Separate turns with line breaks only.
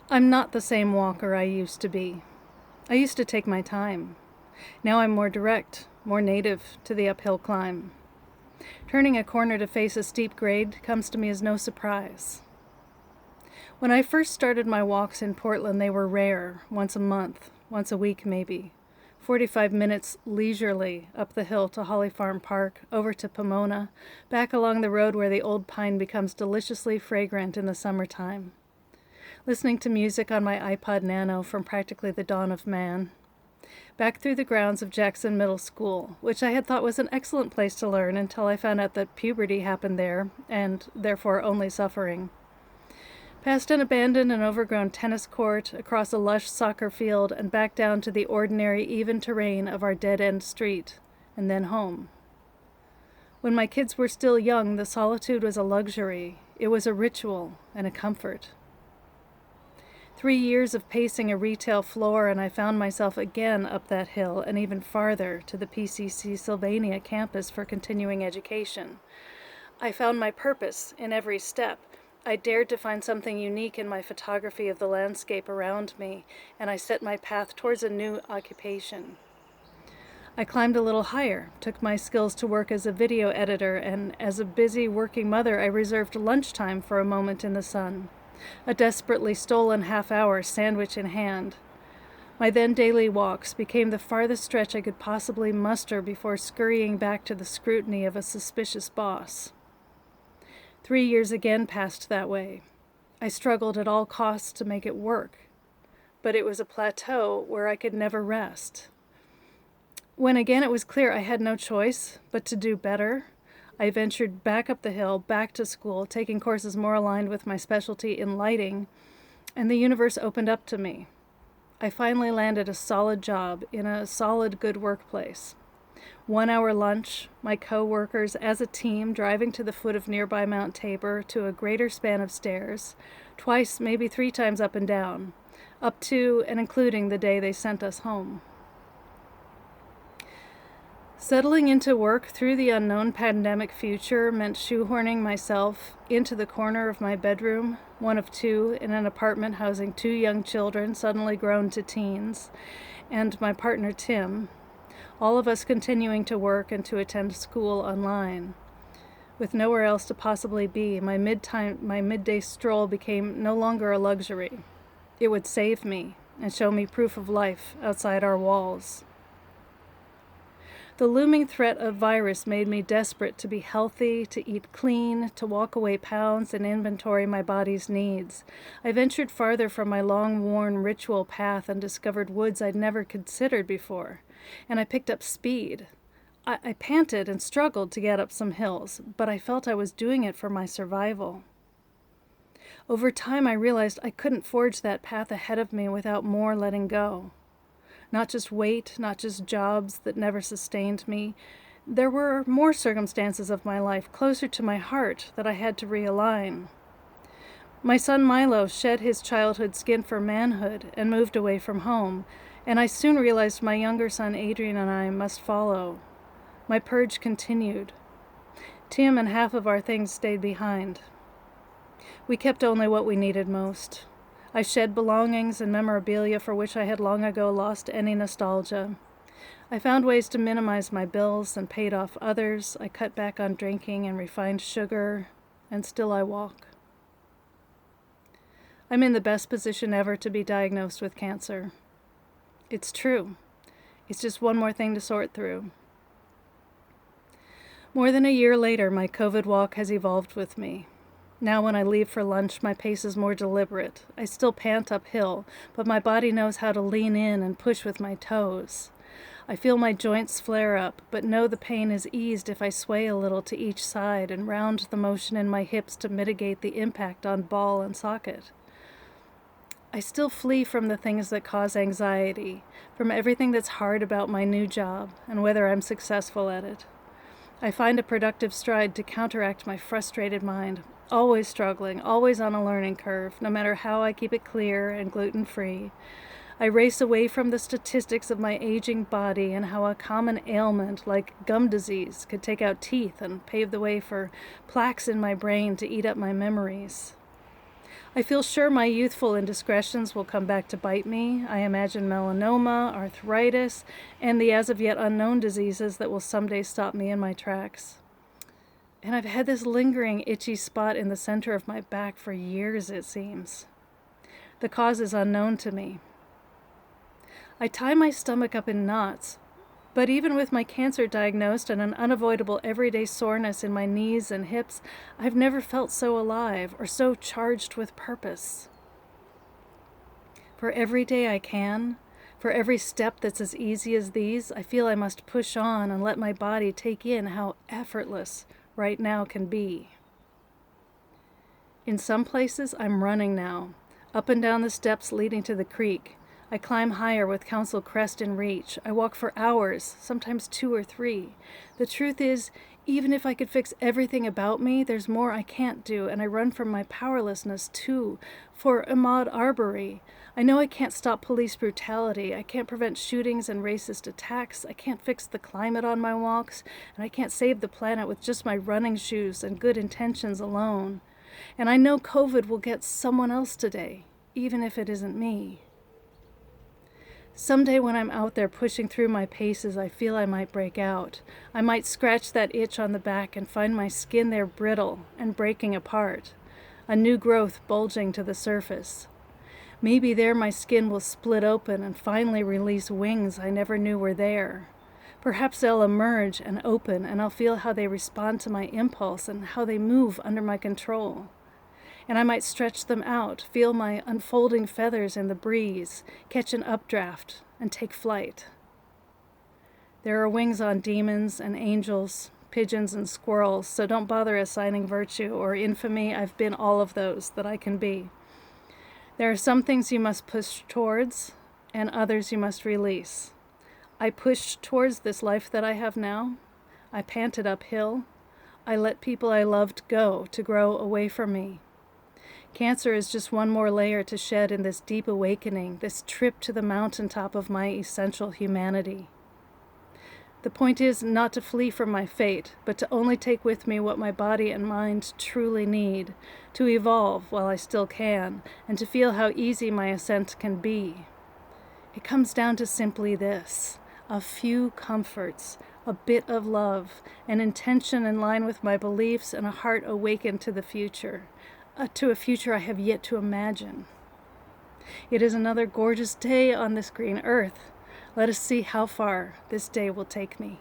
I'm not the same walker I used to be. I used to take my time. Now I'm more direct, more native to the uphill climb. Turning a corner to face a steep grade comes to me as no surprise. When I first started my walks in Portland, they were rare, once a month, once a week maybe. 45 minutes leisurely up the hill to Holly Farm Park, over to Pomona, back along the road where the old pine becomes deliciously fragrant in the summertime. Listening to music on my iPod Nano from practically the dawn of man. Back through the grounds of Jackson Middle School, which I had thought was an excellent place to learn until I found out that puberty happened there, and therefore only suffering. Past an abandoned and overgrown tennis court, across a lush soccer field, and back down to the ordinary even terrain of our dead-end street, and then home. When my kids were still young, the solitude was a luxury. It was a ritual and a comfort. 3 years of pacing a retail floor, and I found myself again up that hill and even farther to the PCC Sylvania campus for continuing education. I found my purpose in every step. I dared to find something unique in my photography of the landscape around me, and I set my path towards a new occupation. I climbed a little higher, took my skills to work as a video editor, and as a busy working mother, I reserved lunchtime for a moment in the sun. A desperately stolen half-hour, sandwich in hand. My then daily walks became the farthest stretch I could possibly muster before scurrying back to the scrutiny of a suspicious boss. 3 years again passed that way. I struggled at all costs to make it work, but it was a plateau where I could never rest. When again it was clear I had no choice but to do better, I ventured back up the hill, back to school, taking courses more aligned with my specialty in lighting, and the universe opened up to me. I finally landed a solid job in a solid, good workplace. 1 hour lunch, my co-workers as a team driving to the foot of nearby Mount Tabor to a greater span of stairs, twice, maybe 3 times up and down, up to and including the day they sent us home. Settling into work through the unknown pandemic future meant shoehorning myself into the corner of my bedroom, one of 2, in an apartment housing 2 young children suddenly grown to teens, and my partner Tim, all of us continuing to work and to attend school online. With nowhere else to possibly be, my midday stroll became no longer a luxury. It would save me and show me proof of life outside our walls. The looming threat of virus made me desperate to be healthy, to eat clean, to walk away pounds and inventory my body's needs. I ventured farther from my long-worn ritual path and discovered woods I'd never considered before, and I picked up speed. I panted and struggled to get up some hills, but I felt I was doing it for my survival. Over time, I realized I couldn't forge that path ahead of me without more letting go. Not just weight, not just jobs that never sustained me. There were more circumstances of my life closer to my heart that I had to realign. My son Milo shed his childhood skin for manhood and moved away from home, and I soon realized my younger son Adrian and I must follow. My purge continued. Tim and half of our things stayed behind. We kept only what we needed most. I shed belongings and memorabilia for which I had long ago lost any nostalgia. I found ways to minimize my bills and paid off others. I cut back on drinking and refined sugar, and still I walk. I'm in the best position ever to be diagnosed with cancer. It's true. It's just one more thing to sort through. More than a year later, my COVID walk has evolved with me. Now when I leave for lunch, my pace is more deliberate. I still pant uphill, but my body knows how to lean in and push with my toes. I feel my joints flare up, but know the pain is eased if I sway a little to each side and round the motion in my hips to mitigate the impact on ball and socket. I still flee from the things that cause anxiety, from everything that's hard about my new job and whether I'm successful at it. I find a productive stride to counteract my frustrated mind, always struggling, always on a learning curve, no matter how I keep it clear and gluten-free. I race away from the statistics of my aging body and how a common ailment like gum disease could take out teeth and pave the way for plaques in my brain to eat up my memories. I feel sure my youthful indiscretions will come back to bite me. I imagine melanoma, arthritis, and the as of yet unknown diseases that will someday stop me in my tracks. And I've had this lingering itchy spot in the center of my back for years, it seems. The cause is unknown to me. I tie my stomach up in knots, but even with my cancer diagnosed and an unavoidable everyday soreness in my knees and hips, I've never felt so alive or so charged with purpose. For every day I can, for every step that's as easy as these, I feel I must push on and let my body take in how effortless right now can be. In some places, I'm running now, up and down the steps leading to the creek. I climb higher with Council Crest in reach. I walk for hours, sometimes 2 or 3. The truth is, even if I could fix everything about me, there's more I can't do, and I run from my powerlessness too. For Ahmaud Arbery, I know I can't stop police brutality. I can't prevent shootings and racist attacks. I can't fix the climate on my walks, and I can't save the planet with just my running shoes and good intentions alone. And I know COVID will get someone else today, even if it isn't me. Someday when I'm out there pushing through my paces, I feel I might break out. I might scratch that itch on the back and find my skin there brittle and breaking apart, a new growth bulging to the surface. Maybe there my skin will split open and finally release wings I never knew were there. Perhaps they'll emerge and open, and I'll feel how they respond to my impulse and how they move under my control. And I might stretch them out, feel my unfolding feathers in the breeze, catch an updraft, and take flight. There are wings on demons and angels, pigeons and squirrels, so don't bother assigning virtue or infamy. I've been all of those that I can be. There are some things you must push towards, and others you must release. I pushed towards this life that I have now. I panted uphill. I let people I loved go to grow away from me. Cancer is just one more layer to shed in this deep awakening, this trip to the mountaintop of my essential humanity. The point is not to flee from my fate, but to only take with me what my body and mind truly need, to evolve while I still can, and to feel how easy my ascent can be. It comes down to simply this: a few comforts, a bit of love, an intention in line with my beliefs, and a heart awakened to the future. To a future I have yet to imagine. It is another gorgeous day on this green earth. Let us see how far this day will take me.